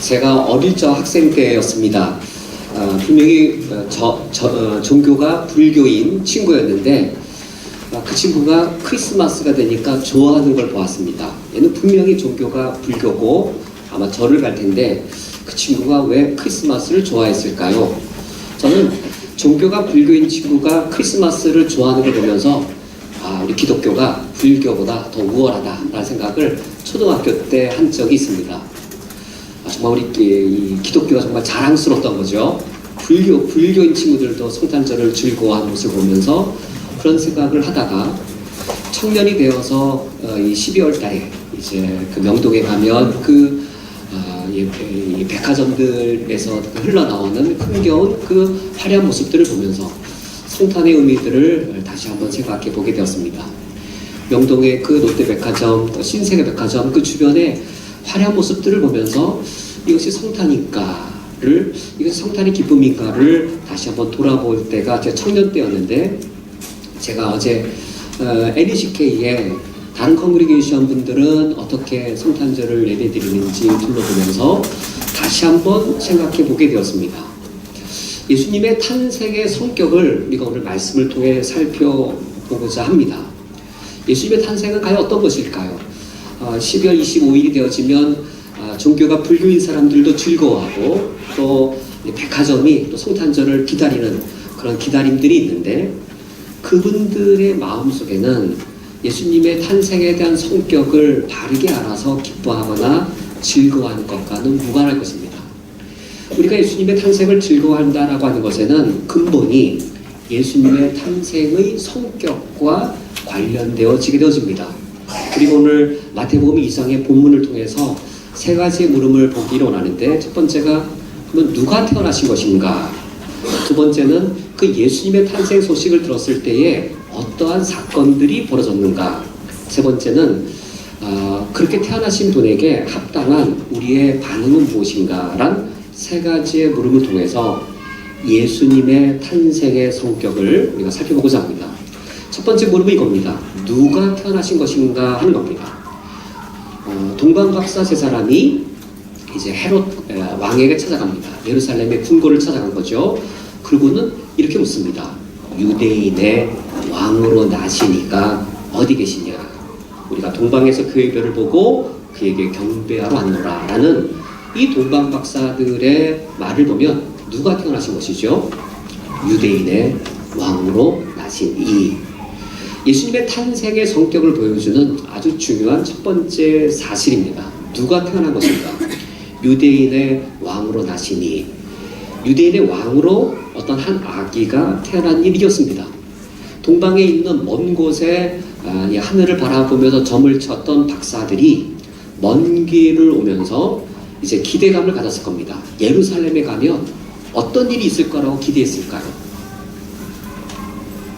제가 어릴 적 학생 때였습니다. 분명히 종교가 불교인 친구였는데 그 친구가 크리스마스가 되니까 좋아하는 걸 보았습니다. 얘는 분명히 종교가 불교고 아마 절을 갈 텐데 그 친구가 왜 크리스마스를 좋아했을까요? 저는 종교가 불교인 친구가 크리스마스를 좋아하는 걸 보면서 우리 기독교가 불교보다 더 우월하다라는 생각을 초등학교 때 한 적이 있습니다. 정말 우리 이 기독교가 정말 자랑스러웠던 거죠. 불교인 친구들도 성탄절을 즐거워하는 모습을 보면서 그런 생각을 하다가 청년이 되어서 이 12월 달에 이제 그 명동에 가면 이 백화점들에서 흘러나오는 흥겨운 그 화려한 모습들을 보면서 성탄의 의미들을 다시 한번 생각해 보게 되었습니다. 명동의 그 롯데백화점, 신세계 백화점 그 주변에 화려한 모습들을 보면서 이것이 성탄인가를, 이것이 성탄의 기쁨인가를 다시 한번 돌아볼 때가 제 청년 때였는데, 제가 어제 NECK의 다른 컨그리게이션 분들은 어떻게 성탄절을 예배드리는지 둘러보면서 다시 한번 생각해 보게 되었습니다. 예수님의 탄생의 성격을 우리가 오늘 말씀을 통해 살펴보고자 합니다. 예수님의 탄생은 과연 어떤 것일까요? 12월 25일이 되어지면 종교가 불교인 사람들도 즐거워하고 또 백화점이 또 성탄절을 기다리는 그런 기다림들이 있는데, 그분들의 마음속에는 예수님의 탄생에 대한 성격을 바르게 알아서 기뻐하거나 즐거워하는 것과는 무관할 것입니다. 우리가 예수님의 탄생을 즐거워한다라고 하는 것에는 근본이 예수님의 탄생의 성격과 관련되어지게 되어집니다. 그리고 오늘 마태복음 2장의 본문을 통해서 세 가지의 물음을 보기를 원하는데, 첫 번째가 그러면 누가 태어나신 것인가? 두 번째는 그 예수님의 탄생 소식을 들었을 때에 어떠한 사건들이 벌어졌는가? 세 번째는 그렇게 태어나신 분에게 합당한 우리의 반응은 무엇인가? 란 세 가지의 물음을 통해서 예수님의 탄생의 성격을 우리가 살펴보고자 합니다. 첫 번째 물음은 이겁니다. 누가 태어나신 것인가 하는 겁니다. 동방박사 세 사람이 이제 헤롯 왕에게 찾아갑니다. 예루살렘의 궁궐을 찾아간 거죠. 그리고는 이렇게 묻습니다. 유대인의 왕으로 나시니가 어디 계시냐? 우리가 동방에서 그의 별을 보고 그에게 경배하러 왔노라 라는 이 동방박사들의 말을 보면 누가 태어나신 것이죠? 유대인의 왕으로 나신 이 예수님의 탄생의 성격을 보여주는 아주 중요한 첫 번째 사실입니다. 누가 태어난 것인가? 유대인의 왕으로 나시니, 유대인의 왕으로 어떤 한 아기가 태어난 일이었습니다. 동방에 있는 먼 곳에 하늘을 바라보면서 점을 쳤던 박사들이 먼 길을 오면서 이제 기대감을 가졌을 겁니다. 예루살렘에 가면 어떤 일이 있을 거라고 기대했을까요?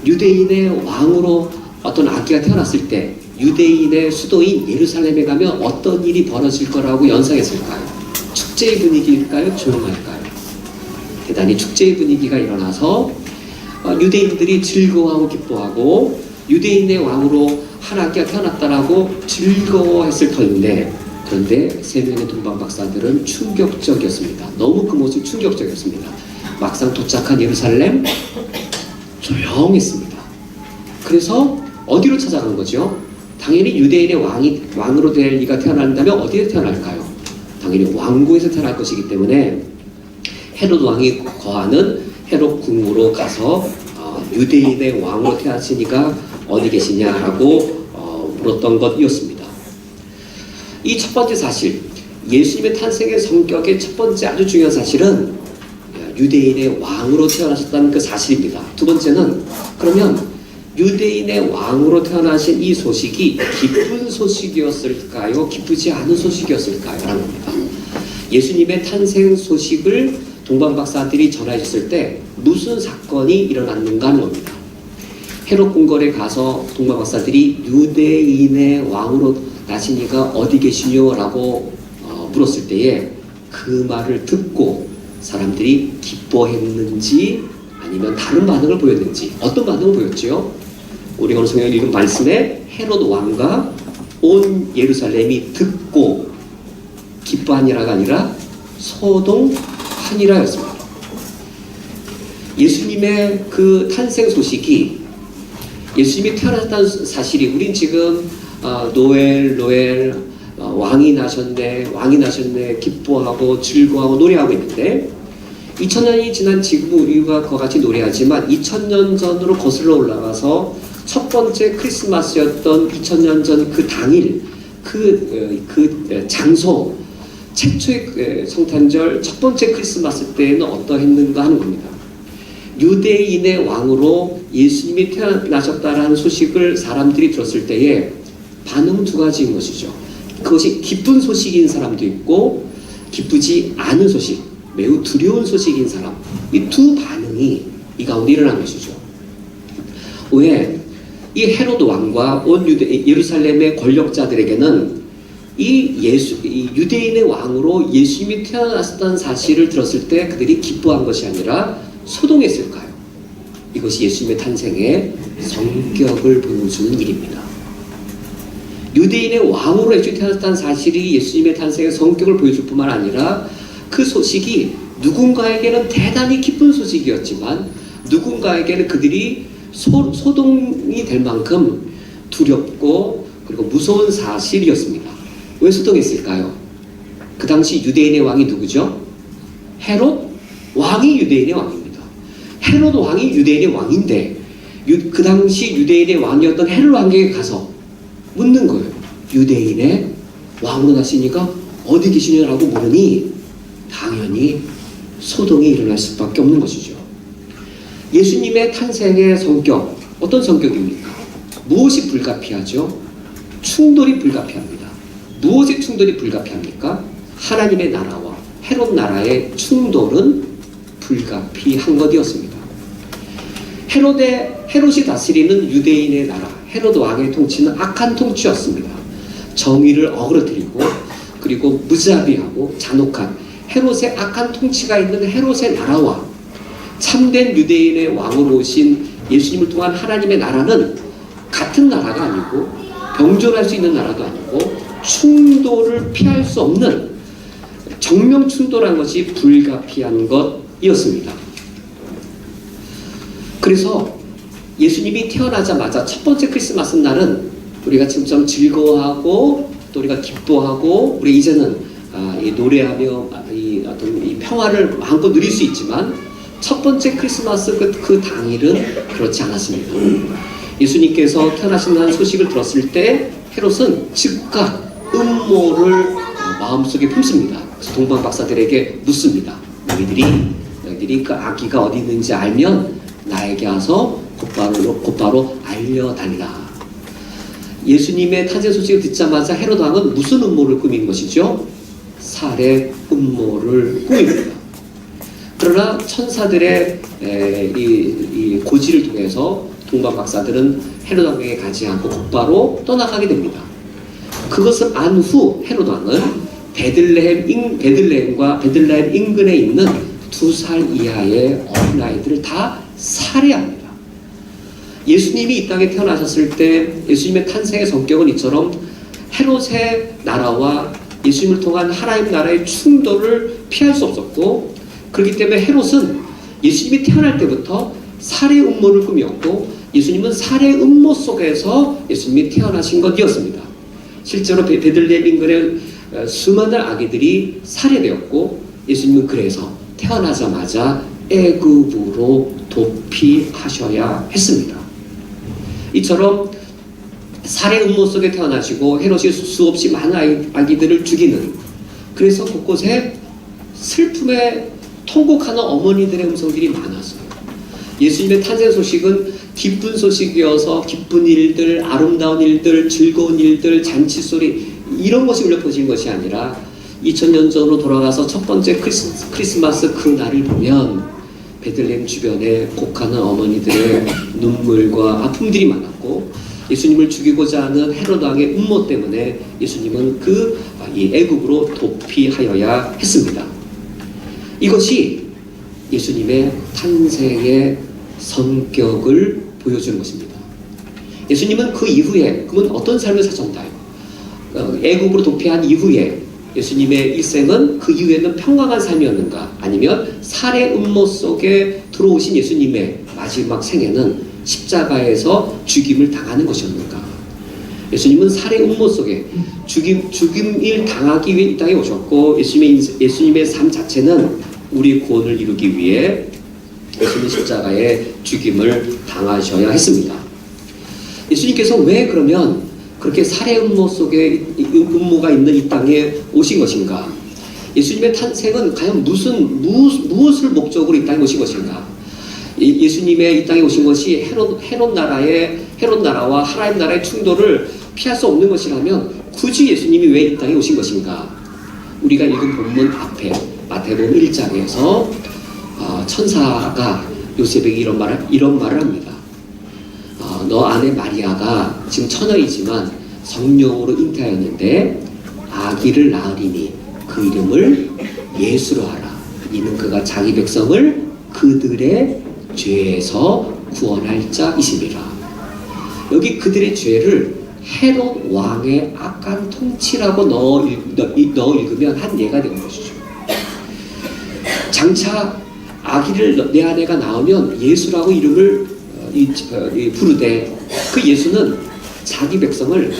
유대인의 왕으로 어떤 아기가 태어났을 때 유대인의 수도인 예루살렘에 가면 어떤 일이 벌어질 거라고 연상했을까요? 축제의 분위기일까요? 조용할까요? 대단히 축제의 분위기가 일어나서 유대인들이 즐거워하고 기뻐하고 유대인의 왕으로 한 아기가 태어났다라고 즐거워했을 터인데, 그런데 세 명의 동방박사들은 충격적이었습니다. 너무 그 모습이 충격적이었습니다. 막상 도착한 예루살렘 조용했습니다. 그래서 어디로 찾아간 거죠? 당연히 유대인의 왕으로 될 이가 태어난다면 어디에 태어날까요? 당연히 왕궁에서 태어날 것이기 때문에 헤롯 왕이 거하는 헤롯 궁으로 가서 유대인의 왕으로 태어나신 이가 어디 계시냐라고 물었던 것이었습니다. 이 첫 번째 사실, 예수님의 탄생의 성격의 첫 번째 아주 중요한 사실은 유대인의 왕으로 태어나셨다는 그 사실입니다. 두 번째는 그러면 유대인의 왕으로 태어나신 이 소식이 기쁜 소식이었을까요? 기쁘지 않은 소식이었을까요? 라는 겁니다. 예수님의 탄생 소식을 동방박사들이 전해줬을 때 무슨 사건이 일어났는가 하는 겁니다. 헤롯 궁궐에 가서 동방박사들이 유대인의 왕으로 나신 이가 어디 계시뇨? 라고 물었을 때에 그 말을 듣고 사람들이 기뻐했는지 아니면 다른 반응을 보였는지, 어떤 반응을 보였지요? 우리가 오늘 성경을 읽은 말씀에 헤롯 왕과 온 예루살렘이 듣고 기뻐하니라가 아니라 소동하니라였습니다. 예수님의 그 탄생 소식이, 예수님이 태어났다는 사실이, 우린 지금 노엘 왕이 나셨네 기뻐하고 즐거워하고 노래하고 있는데, 2000년이 지난 지금 우리가 그와 같이 노래하지만 2000년 전으로 거슬러 올라가서 첫 번째 크리스마스였던 2000년 전 그 당일, 그 장소, 최초의 성탄절 첫 번째 크리스마스 때에는 어떠했는가 하는 겁니다. 유대인의 왕으로 예수님이 태어나셨다라는 소식을 사람들이 들었을 때에 반응은 두 가지인 것이죠. 그것이 기쁜 소식인 사람도 있고 기쁘지 않은 소식, 매우 두려운 소식인 사람, 이 두 반응이 이 가운데 일어난 것이죠. 왜? 이 헤로드 왕과 온 예루살렘의 권력자들에게는 이 유대인의 왕으로 예수님이 태어났다는 사실을 들었을 때 그들이 기뻐한 것이 아니라 소동했을까요? 이것이 예수님의 탄생의 성격을 보여주는 일입니다. 유대인의 왕으로 예수님이 태어났다는 사실이 예수님의 탄생의 성격을 보여줄 뿐만 아니라 그 소식이 누군가에게는 대단히 기쁜 소식이었지만 누군가에게는 그들이 소동이 될 만큼 두렵고 그리고 무서운 사실이었습니다. 왜 소동했을까요? 그 당시 유대인의 왕이 누구죠? 헤롯 왕이 유대인의 왕입니다. 헤롯 왕이 유대인의 왕인데 그 당시 유대인의 왕이었던 헤롯 왕에게 가서 묻는 거예요. 유대인의 왕으로 나시니까 어디 계시냐라고 물으니 당연히 소동이 일어날 수밖에 없는 것이죠. 예수님의 탄생의 성격, 어떤 성격입니까? 무엇이 불가피하죠? 충돌이 불가피합니다. 무엇이 충돌이 불가피합니까? 하나님의 나라와 헤롯 나라의 충돌은 불가피한 것이었습니다. 헤롯이 다스리는 유대인의 나라, 헤롯 왕의 통치는 악한 통치였습니다. 정의를 어그러뜨리고 그리고 무자비하고 잔혹한 헤롯의 악한 통치가 있는 헤롯의 나라와 참된 유대인의 왕으로 오신 예수님을 통한 하나님의 나라는 같은 나라가 아니고 병존할 수 있는 나라도 아니고 충돌을 피할 수 없는 정면 충돌한 것이 불가피한 것이었습니다. 그래서 예수님이 태어나자마자 첫 번째 크리스마스 날은 우리가 지금처럼 즐거워하고 또 우리가 기뻐하고 우리 이제는 노래하며 이 평화를 마음껏 누릴 수 있지만 첫 번째 크리스마스 그 당일은 그렇지 않았습니다. 예수님께서 태어나신다는 소식을 들었을 때 헤롯은 즉각 음모를 마음속에 품습니다. 그래서 동방 박사들에게 묻습니다. 너희들이 그 아기가 어디 있는지 알면 나에게 와서 곧바로 알려달라. 예수님의 탄생 소식을 듣자마자 헤롯 왕은 무슨 음모를 꾸민 것이죠? 살해 음모를 꾸밉니다. 그러나 천사들의 이 고지를 통해서 동방 박사들은 헤롯 왕에게 가지 않고 곧바로 떠나가게 됩니다. 그것을 안 후 헤롯 왕은 베들레헴 인근에 있는 2살 이하의 어린아이들을 다 살해합니다. 예수님이 이 땅에 태어나셨을 때 예수님의 탄생의 성격은 이처럼 헤롯의 나라와 예수님을 통한 하나님 나라의 충돌을 피할 수 없었고, 그렇기 때문에 헤롯은 예수님이 태어날 때부터 살해 음모를 꾸몄고 예수님은 살해 음모 속에서 예수님이 태어나신 것이었습니다. 실제로 베들레헴 인근에 수많은 아기들이 살해되었고 예수님은 그래서 태어나자마자 애굽으로 도피하셔야 했습니다. 이처럼 살해 음모 속에 태어나시고 헤롯이 수없이 많은 아기들을 죽이는, 그래서 곳곳에 슬픔에 통곡하는 어머니들의 음성들이 많았어요. 예수님의 탄생 소식은 기쁜 소식이어서 기쁜 일들, 아름다운 일들, 즐거운 일들, 잔치소리 이런 것이 울려 퍼진 것이 아니라 2000년 전으로 돌아가서 첫 번째 크리스마스 그 날을 보면 베들레헴 주변에 곡하는 어머니들의 눈물과 아픔들이 많았고, 예수님을 죽이고자 하는 헤롯 왕의 음모 때문에 예수님은 이 애굽으로 도피하여야 했습니다. 이것이 예수님의 탄생의 성격을 보여주는 것입니다. 예수님은 그 이후에 그러면 어떤 삶을 사셨나요? 애굽으로 도피한 이후에 예수님의 일생은 그 이후에는 평강한 삶이었는가? 아니면 살해 음모 속에 들어오신 예수님의 마지막 생애는 십자가에서 죽임을 당하는 것이었는가? 예수님은 살해 음모 속에 죽임을 당하기 위해 이 땅에 오셨고, 예수님의 삶 자체는 우리의 구원을 이루기 위해 예수님 십자가에 죽임을 당하셔야 했습니다. 예수님께서 왜 그러면 그렇게 살해 음모 속에 음모가 있는 이 땅에 오신 것인가? 예수님의 탄생은 과연 무엇을 목적으로 이 땅에 오신 것인가? 예수님의 이 땅에 오신 것이 헤롯 나라와 하나님 나라의 충돌을 피할 수 없는 것이라면 굳이 예수님이 왜 이 땅에 오신 것인가? 우리가 읽은 본문 앞에 마태복음 1장에서 천사가 요셉에게 이런 말을 합니다. 너 아내 마리아가 지금 처녀이지만 성령으로 잉태하였는데 아기를 낳으리니 그 이름을 예수로 하라. 이는 그가 자기 백성을 그들의 죄에서 구원할 자이심이라. 여기 그들의 죄를 헤롯 왕의 악한 통치라고 넣어 읽으면 한 예가 되는 것이죠. 장차 아기를 내 아내가 낳으면 예수라고 이름을 부르되, 그 예수는 자기 백성을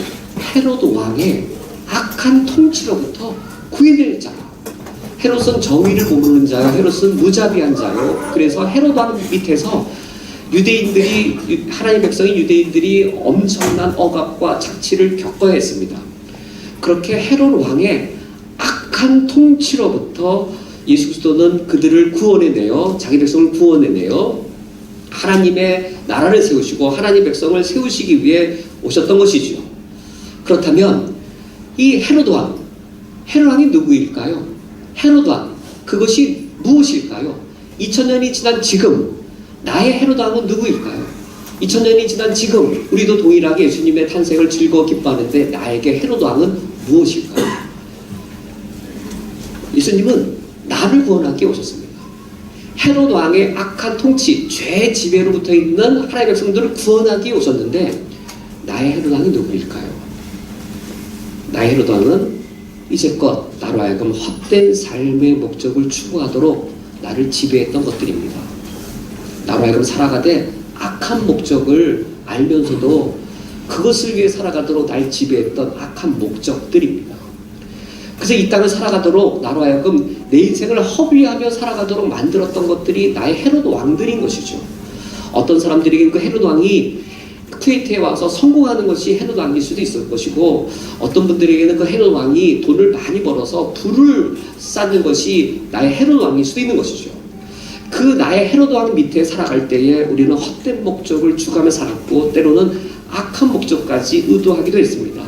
헤롯 왕의 악한 통치로부터 구해낼 자요. 헤롯은 정의를 모르는 자요, 헤롯은 무자비한 자요. 그래서 헤롯 왕 밑에서 하나님 백성인 유대인들이 엄청난 억압과 착취를 겪어야 했습니다. 그렇게 헤롯 왕의 악한 통치로부터 예수 그리스도는 그들을 구원해내어 자기 백성을 구원해내어 하나님의 나라를 세우시고 하나님 백성을 세우시기 위해 오셨던 것이죠. 그렇다면 이 헤롯 왕이 누구일까요? 헤롯 왕, 그것이 무엇일까요? 2000년이 지난 지금 나의 헤롯 왕은 누구일까요? 2000년이 지난 지금 우리도 동일하게 예수님의 탄생을 즐거워 기뻐하는데 나에게 헤롯 왕은 무엇일까요? 예수님은 나를 구원하기 위해 오셨습니다. 헤롯 왕의 악한 통치, 죄 지배로부터 있는 하나님의 백성들을 구원하기 위해 오셨는데 나의 헤롯 왕이 누구일까요? 나의 헤롯 왕은 이제껏 나로 하여금 헛된 삶의 목적을 추구하도록 나를 지배했던 것들입니다. 나로 하여금 살아가되 악한 목적을 알면서도 그것을 위해 살아가도록 날 지배했던 악한 목적들입니다. 그래서 이 땅을 살아가도록 나로 하여금 내 인생을 허비하며 살아가도록 만들었던 것들이 나의 헤롯 왕들인 것이죠. 어떤 사람들에게는 그 헤롯 왕이 쿠웨이트에 와서 성공하는 것이 헤롯 왕일 수도 있을 것이고, 어떤 분들에게는 그 헤롯 왕이 돈을 많이 벌어서 부를 쌓는 것이 나의 헤롯 왕일 수도 있는 것이죠. 그 나의 헤롯 왕 밑에 살아갈 때에 우리는 헛된 목적을 추구하며 살았고, 때로는 악한 목적까지 의도하기도 했습니다.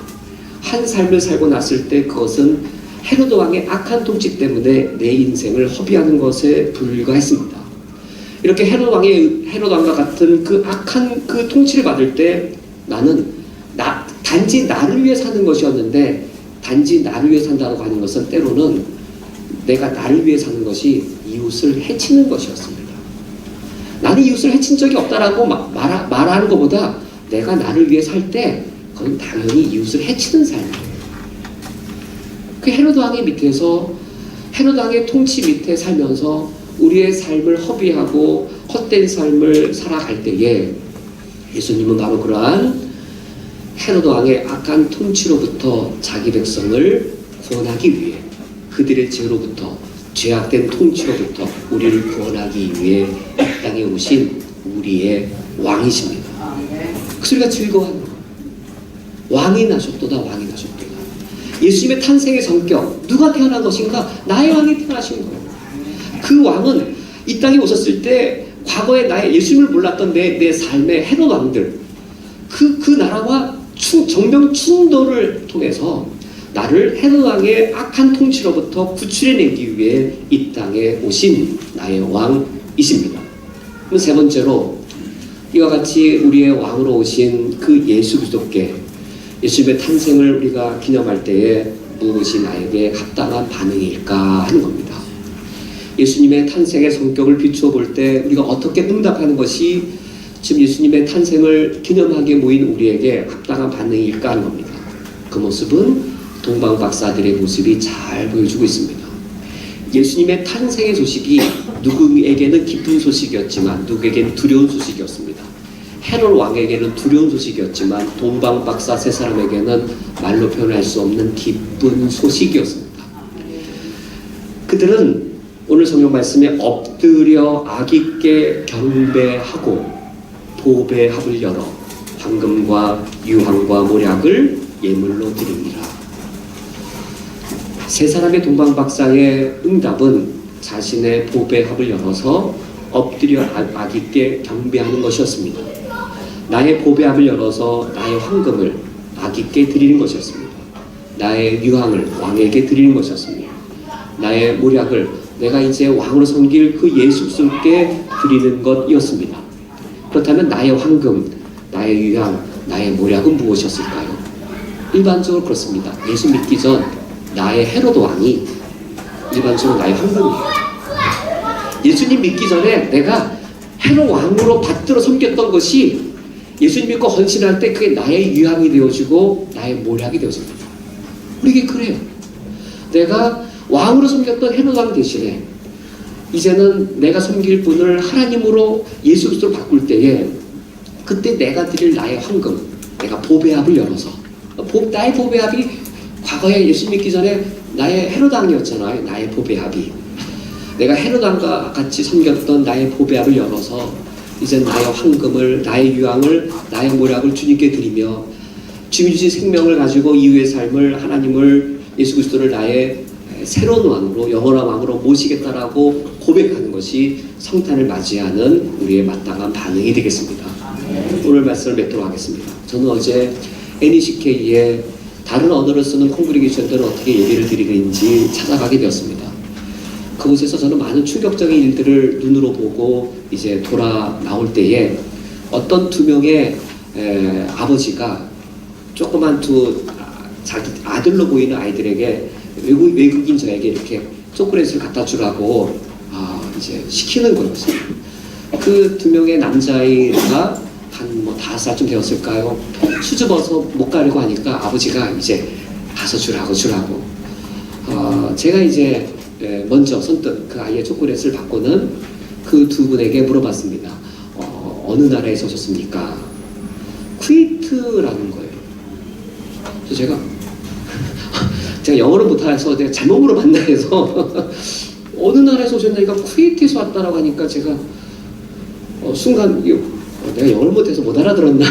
한 삶을 살고 났을 때 그것은 헤롯 왕의 악한 통치 때문에 내 인생을 허비하는 것에 불과했습니다. 이렇게 헤롯 왕과 같은 그 악한 그 통치를 받을 때 나는 단지 나를 위해 사는 것이었는데, 단지 나를 위해 산다고 하는 것은 때로는 내가 나를 위해 사는 것이 이웃을 해치는 것이었습니다. 나는 이웃을 해친 적이 없다라고 말하는 것보다 내가 나를 위해 살 때 그건 당연히 이웃을 해치는 삶이에요. 그 헤롯 왕의 밑에서, 헤롯 왕의 통치 밑에 살면서 우리의 삶을 허비하고 헛된 삶을 살아갈 때에 예수님은 바로 그러한 헤롯 왕의 악한 통치로부터 자기 백성을 구원하기 위해, 그들의 죄로부터, 죄악된 통치로부터 우리를 구원하기 위해 이 땅에 오신 우리의 왕이십니다. 그 소리가 즐거워하는 거예요. 왕이 나셨도다, 왕이 나셨도다. 예수님의 탄생의 성격, 누가 태어난 것인가? 나의 왕이 태어나신 거예요. 그 왕은 이 땅에 오셨을 때 과거에 나의 예수님을 몰랐던 내 삶의 헤롯 왕들, 그 나라와 정면 충돌을 통해서 나를 헤롯 왕의 악한 통치로부터 구출해내기 위해 이 땅에 오신 나의 왕이십니다. 그럼 세 번째로, 이와 같이 우리의 왕으로 오신 그 예수 그리스도께 예수님의 탄생을 우리가 기념할 때에 무엇이 나에게 합당한 반응일까 하는 겁니다. 예수님의 탄생의 성격을 비추어 볼 때 우리가 어떻게 응답하는 것이 지금 예수님의 탄생을 기념하게 모인 우리에게 합당한 반응일까 하는 겁니다. 그 모습은 동방 박사들의 모습이 잘 보여주고 있습니다. 예수님의 탄생의 소식이 누구에게는 기쁜 소식이었지만 누구에게는 두려운 소식이었습니다. 헤롯 왕에게는 두려운 소식이었지만 동방 박사 세 사람에게는 말로 표현할 수 없는 기쁜 소식이었습니다. 그들은 오늘 성경 말씀에 엎드려 악있게 경배하고 보배 합을 열어 황금과 유황과 모략을 예물로 드립니다. 세 사람의 동방 박사의 응답은 자신의 보배 합을 열어서 엎드려 악있게 경배하는 것이었습니다. 나의 보배 합을 열어서 나의 황금을 악있게 드리는 것이었습니다. 나의 유황을 왕에게 드리는 것이었습니다. 나의 모략을 내가 이제 왕으로 섬길 그 예수 그리스도께 드리는 것이었습니다. 그렇다면 나의 황금, 나의 유황, 나의 모략은 무엇이었을까요? 일반적으로 그렇습니다. 예수 믿기 전 나의 헤롯 왕이 일반적으로 나의 황금이에요. 예수님 믿기 전에 내가 헤롯 왕으로 받들어 섬겼던 것이 예수님 믿고 헌신할 때 그게 나의 유황이 되어지고 나의 모략이 되어집니다. 우리에게 그래요. 내가 왕으로 섬겼던 헤롯 왕 대신에 이제는 내가 섬길 분을 하나님으로 예수 그리스도로 바꿀 때에 그때 내가 드릴 나의 황금, 내가 보배합을 열어서 나의 보배합이 과거에 예수 믿기 전에 나의 헤롯 왕이었잖아요. 나의 보배합이 내가 헤롯 왕과 같이 섬겼던 나의 보배합을 열어서 이제 나의 황금을, 나의 유황을, 나의 모략을 주님께 드리며 주님 주신 생명을 가지고 이후의 삶을 하나님을 예수 그리스도를 나의 새로운 왕으로 영원한 왕으로 모시겠다라고 고백하는 것이 성탄을 맞이하는 우리의 마땅한 반응이 되겠습니다. 오늘 말씀을 맺도록 하겠습니다. 저는 어제 NECK에 다른 언어를 쓰는 콩그리게이션들은 어떻게 예배를 드리는지 찾아가게 되었습니다. 그곳에서 저는 많은 충격적인 일들을 눈으로 보고 이제 돌아 나올 때에 어떤 두 명의 아버지가 조그만 두 자기 아들로 보이는 아이들에게 외국인 저에게 이렇게 초콜릿을 갖다 주라고 이제 시키는 거였어요. 그 두 명의 남자아이가 한 5살쯤 되었을까요? 수줍어서 못 가려고 하니까 아버지가 이제 가서 주라고 제가 이제 먼저 선뜻 그 아이의 초콜릿을 받고는 그 두 분에게 물어봤습니다. 어느 나라에서 오셨습니까? 쿠웨이트라는 거예요. 그래서 제가 영어를 못해서 제가 잘못 물어봤나 해서 어느 나라에서 오셨나니까 쿠웨이트에서 왔다라고 하니까 제가 순간 내가 영어를 못해서 못 알아들었나.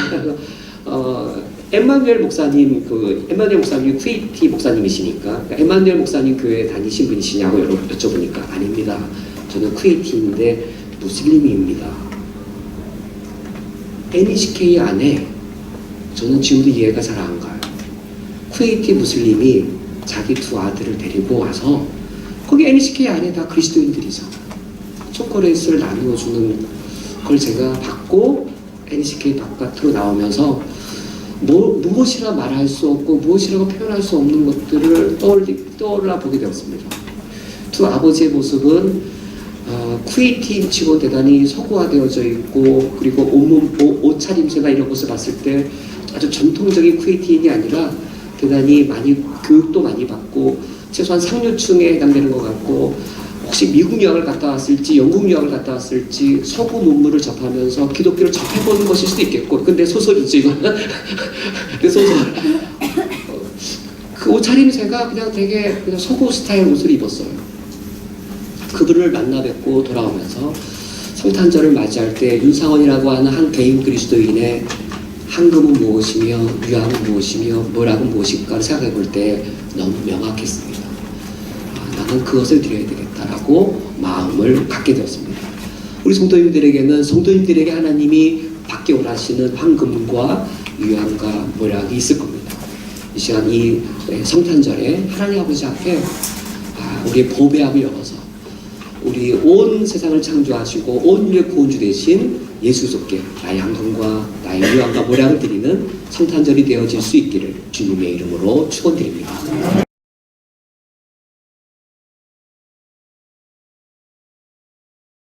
엠마누엘 목사님이 쿠웨이티 목사님이시니까 그러니까 엠마누엘 목사님 교회 다니신 분이시냐고 여쭤보니까 아닙니다. 저는 쿠웨이티인데 무슬림입니다. NECK 안에 저는 지금도 이해가 잘 안 가요. 쿠웨이티 무슬림이 자기 두 아들을 데리고 와서 거기 NECK 안에 다 그리스도인들이잖아. 초콜릿을 나누어 주는 걸 제가 받고 NECK 바깥으로 나오면서 무엇이라 말할 수 없고 무엇이라고 표현할 수 없는 것들을 떠올라 보게 되었습니다. 두 아버지의 모습은 쿠웨이티인 치고 대단히 서구화되어져 있고 그리고 옷차림새나 이런 것을 봤을 때 아주 전통적인 쿠웨이티인이 아니라 대단히 많이 교육도 많이 받고 최소한 상류층에 해당되는 것 같고 혹시 미국 유학을 갔다 왔을지 영국 유학을 갔다 왔을지 서구 문물을 접하면서 기독교를 접해보는 것일 수도 있겠고 근데 소설이지 이거는 소설 그 옷차림새가 그냥 되게 그냥 서구 스타일 옷을 입었어요. 그분을 만나 뵙고 돌아오면서 성탄절을 맞이할 때 윤상원이라고 하는 한 개인 그리스도인의 황금은 무엇이며 유황은 무엇이며 모략은 무엇일까를 생각해 볼 때 너무 명확했습니다. 나는 그것을 드려야 되겠다라고 마음을 갖게 되었습니다. 우리 성도님들에게 하나님이 받게 원하시는 황금과 유황과 모략이 있을 겁니다. 이 시간 이 성탄절에 하나님 아버지 앞에 우리의 보배합을 열어서 우리 온 세상을 창조하시고 온 인류의 구원주 되신 예수 그리스도께 나의 황금과 나의 유황과 모략을 드리는 성탄절이 되어질 수 있기를 주님의 이름으로 축원드립니다.